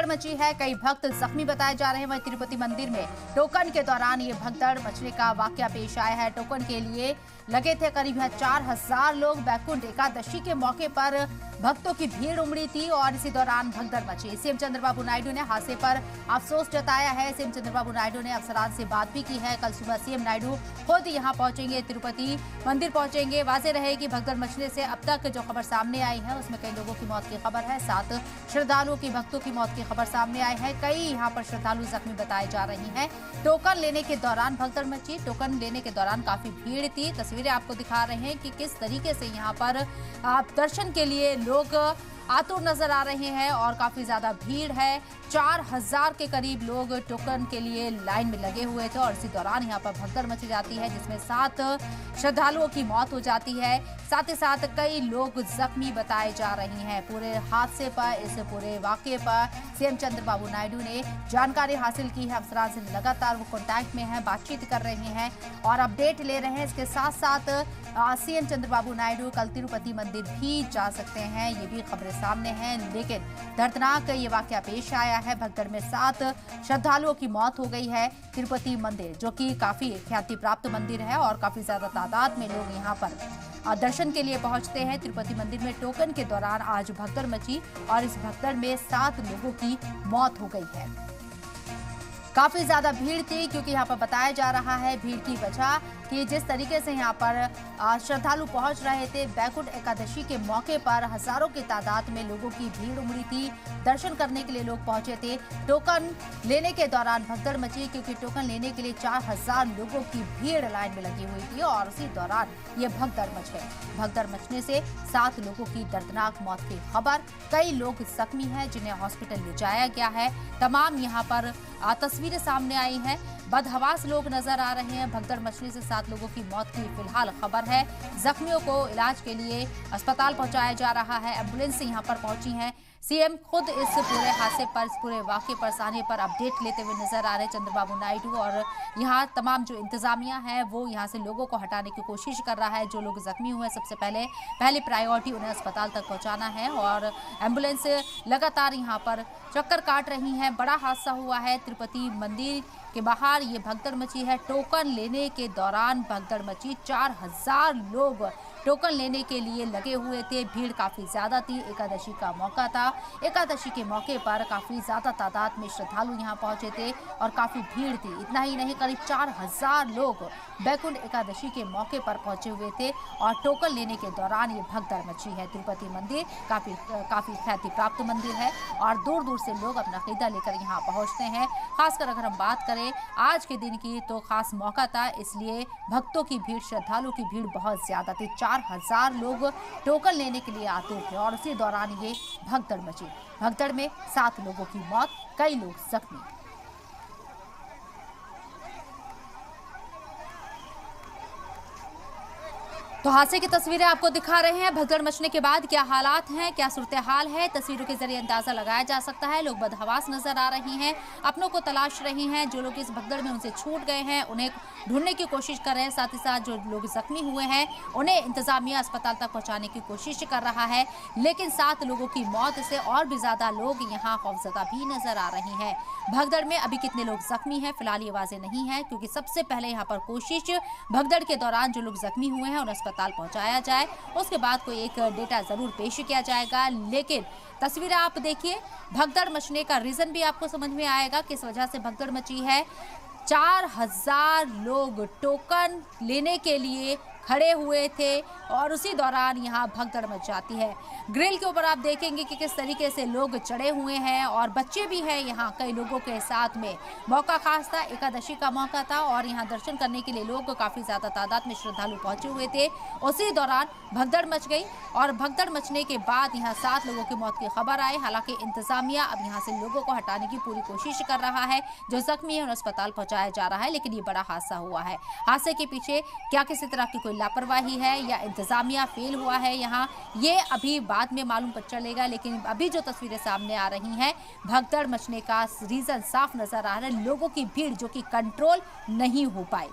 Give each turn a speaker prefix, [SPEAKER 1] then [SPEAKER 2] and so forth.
[SPEAKER 1] भगदड़ मची है, कई भक्त जख्मी बताए जा रहे हैं। वहीं तिरुपति मंदिर में टोकन के दौरान ये भगदड़ मचने का वाकया पेश आया है। टोकन के लिए लगे थे करीब 4000 लोग। बैकुंठ एकादशी के मौके पर भक्तों की भीड़ उमड़ी थी और इसी दौरान भगदड़ मची। सीएम चंद्रबाबू नायडू ने हादसे पर अफसोस जताया है। सीएम चंद्रबाबू नायडू ने अफसरान से बात भी की है। कल सुबह सीएम नायडू खुद यहां पहुंचेंगे, तिरुपति मंदिर पहुंचेंगे। वाज़ेह रहे कि भगदड़ मचने से अब तक जो खबर सामने आई है उसमें कई लोगों की मौत की खबर है, साथ श्रद्धालुओं की, भक्तों की मौत की खबर सामने आई है। कई यहाँ पर श्रद्धालु जख्मी बताए जा रही हैं। टोकन लेने के दौरान भगदड़ मची। टोकन लेने के दौरान काफी भीड़ थी। तस्वीरें आपको दिखा रहे हैं कि किस तरीके से यहाँ पर दर्शन के लिए लोग आतुर नजर आ रहे हैं और काफी ज्यादा भीड़ है। 4000 के करीब लोग टोकन के लिए लाइन में लगे हुए थे और इसी दौरान यहाँ पर भगदड़ मची जाती है, जिसमें 7 श्रद्धालुओं की मौत हो जाती है। साथ ही साथ कई लोग जख्मी बताए जा रहे हैं। पूरे हादसे पर, इस पूरे वाकये पर सीएम चंद्रबाबू नायडू ने जानकारी हासिल की है। अफसरान से लगातार वो कांटेक्ट में हैं, बातचीत कर रहे हैं और अपडेट ले रहे हैं। इसके साथ साथ सीएम चंद्रबाबू नायडू कल तिरुपति मंदिर भी जा सकते हैं, ये भी खबरें सामने हैं। लेकिन दर्दनाक ये वाकया पेश आया है। भगदड़ में 7 श्रद्धालुओं की मौत हो गई है। तिरुपति मंदिर जो कि काफी ख्याति प्राप्त मंदिर है और काफी ज्यादा तादाद में लोग यहाँ पर दर्शन के लिए पहुंचते हैं। तिरुपति मंदिर में टोकन के दौरान आज भगदड़ मची और इस भगदड़ में 7 लोगों की मौत हो गई है। काफी ज्यादा भीड़ थी, क्योंकि यहाँ पर बताया जा रहा है भीड़ की वजह कि जिस तरीके से यहाँ पर श्रद्धालु पहुंच रहे थे, बैकुंठ एकादशी के मौके पर हजारों की तादाद में लोगों की भीड़ उमड़ी थी। दर्शन करने के लिए लोग पहुंचे थे। टोकन लेने के दौरान भगदड़ मची, क्योंकि टोकन लेने के लिए 4000 लोगों की भीड़ लाइन में लगी हुई थी और उसी दौरान ये भगदड़ मच गई। भगदड़ मचने से 7 लोगों की दर्दनाक मौत की खबर। कई लोग जख्मी हैं जिन्हें हॉस्पिटल ले जाया गया है। तमाम यहाँ पर तस्वीरें सामने आई हैं। बदहवास लोग नजर आ रहे हैं। भगदड़ मचने से 7 लोगों की मौत की फिलहाल खबर है। जख्मियों को इलाज के लिए अस्पताल पहुंचाया जा रहा है। एम्बुलेंस यहाँ पर पहुंची हैं। सीएम खुद इस पूरे हादसे पर, इस पूरे वाकये पर, साने पर अपडेट लेते हुए नजर आ रहे हैं चंद्रबाबू नायडू। और यहाँ तमाम जो इंतजामिया है वो यहाँ से लोगों को हटाने की कोशिश कर रहा है। जो लोग जख्मी हुए हैं सबसे पहली प्रायोरिटी उन्हें अस्पताल तक पहुँचाना है और एम्बुलेंस लगातार यहाँ पर चक्कर काट रही हैं। बड़ा हादसा हुआ है तिरुपति मंदिर के बाहर, ये भगदड़ मची है। टोकन लेने के दौरान भगदड़ मची। 4000 लोग टोकन लेने के लिए लगे हुए थे। भीड़ काफी ज्यादा थी। एकादशी का मौका था। एकादशी के मौके पर काफी ज्यादा तादाद में श्रद्धालु यहाँ पहुंचे थे और काफी भीड़ थी। इतना ही नहीं, करीब 4000 लोग बैकुंठ एकादशी के मौके पर पहुंचे हुए थे और टोकन लेने के दौरान ये भगदड़ मची है। तिरुपति मंदिर काफी ख्याति प्राप्त मंदिर है और दूर दूर से लोग अपना खरीदा लेकर यहाँ पहुंचते हैं। खासकर अगर हम बात करें आज के दिन की, तो खास मौका था, इसलिए भक्तों की भीड़, श्रद्धालुओं की भीड़ बहुत ज्यादा थी। 4000 लोग टोकन लेने के लिए आते थे और उसी दौरान ये भगदड़ मची। भगदड़ में 7 लोगों की मौत, कई लोग जख्मी। तो हादसे की तस्वीरें आपको दिखा रहे हैं। भगदड़ मचने के बाद क्या हालात हैं, क्या सूरत हाल है, तस्वीरों के जरिए अंदाजा लगाया जा सकता है। लोग बदहवास नजर आ रहे हैं, अपनों को तलाश रहे हैं। जो लोग इस भगदड़ में उनसे छूट गए हैं उन्हें ढूंढने की कोशिश कर रहे हैं। साथ ही साथ जो लोग जख्मी हुए हैं उन्हें इंतजामिया अस्पताल तक पहुंचाने की कोशिश कर रहा है। लेकिन 7 लोगों की मौत से और भी ज्यादा लोग यहाँ खौफजदा भी नजर आ रहे हैं। भगदड़ में अभी कितने लोग जख्मी हैं फिलहाल ये वाज़ेह नहीं है, क्योंकि सबसे पहले यहाँ पर कोशिश भगदड़ के दौरान जो लोग जख्मी हुए हैं उन्हें अस्पताल पहुंचाया जाए, उसके बाद कोई एक डेटा जरूर पेश किया जाएगा। लेकिन तस्वीरें आप देखिए, भगदड़ मचने का रीजन भी आपको समझ में आएगा किस वजह से भगदड़ मची है। 4000 लोग टोकन लेने के लिए खड़े हुए थे और उसी दौरान यहाँ भगदड़ मच जाती है। ग्रिल के ऊपर आप देखेंगे कि किस तरीके से लोग चढ़े हुए हैं और बच्चे भी हैं यहाँ कई लोगों के साथ में। मौका खास था, एकादशी का मौका था और यहाँ दर्शन करने के लिए लोग काफ़ी ज़्यादा तादाद में श्रद्धालु पहुँचे हुए थे। उसी दौरान भगदड़ मच गई और भगदड़ मचने के बाद यहाँ 7 लोगों की मौत की खबर आई। हालांकि इंतजामिया अब यहाँ से लोगों को हटाने की पूरी कोशिश कर रहा है। जो जख्मी है उन्हें अस्पताल पहुँचाया जा रहा है, लेकिन ये बड़ा हादसा हुआ है। हादसे के पीछे क्या किसी तरह की कोई लापरवाही है या इंतजामिया फेल हुआ है यहाँ, ये अभी बाद में मालूम चलेगा। लेकिन अभी जो तस्वीरें सामने आ रही हैं, भगदड़ मचने का रीजन साफ नजर आ रहा है, लोगों की भीड़ जो कि कंट्रोल नहीं हो पाई।